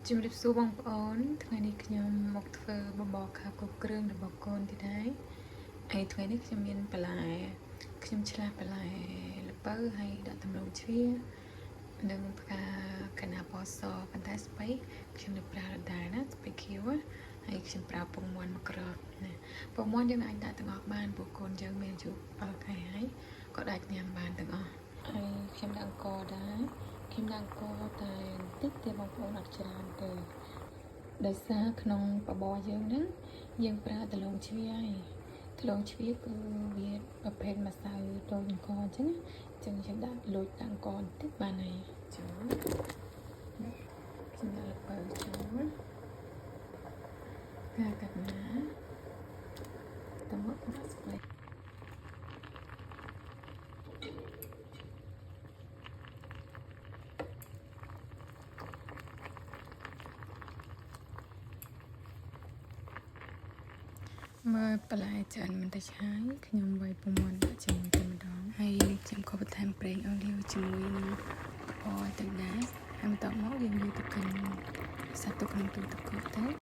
ជំរាបសួរបងប្អូនថ្ងៃនេះខ្ញុំមកធ្វើបបរខាគ្រប់គ្រឿងរបស់កូនទីដែរហើយថ្ងៃនេះខ្ញុំមានបន្លែខ្ញុំឆ្លាស់បន្លែល្ពៅហើយដាក់ដំឡូងជ្វានិងផ្កាកណាបសប៉ុន្តែស្ពៃខ្ញុំនៅប្រើដដែលណាស្ពៃខៀវហើយខ្ញុំប្រើពងមាន់មកក្របណាពងមាន់យើងអាចដាក់ទាំងអស់បានព្រោះកូនយើងមានអាយុ7ខែហើយក៏អាចញ៉ាំបានទាំងអស់ហើយខ្ញុំដាក់អង្ករដែរខ្ញុំដាក់អង្ករតែបន្តិចទេបងប្អូនអត់ច្រើនទេដោយសារក្នុងបបរយើងហ្នឹងយើងប្រើដលងជ្វាហើយដលងជ្វាគឺវាប្រភេទម្សៅដូចអង្ករអញ្ចឹងយើងដាក់លូចដាក់អង្ករបន្តិចបានហើយចូលខ្ញុំដាក់ល្ពៅចូលកាកាត់ណាតមកដាក់ស្ពៃមើលបន្លែឆ្អិនមិនទៅឆ្ងាយខ្ញុំវាយពងមាន់ដាក់ជាមួយតែម្ដងហើយខ្ញុំក៏បន្ថែមប្រេងអូលីវជាមួយនឹងអទាំងដែរហើយបន្ទាប់មកយើងយកទៅកិនសាត់ទុកក្នុងទូទឹកកកទៅ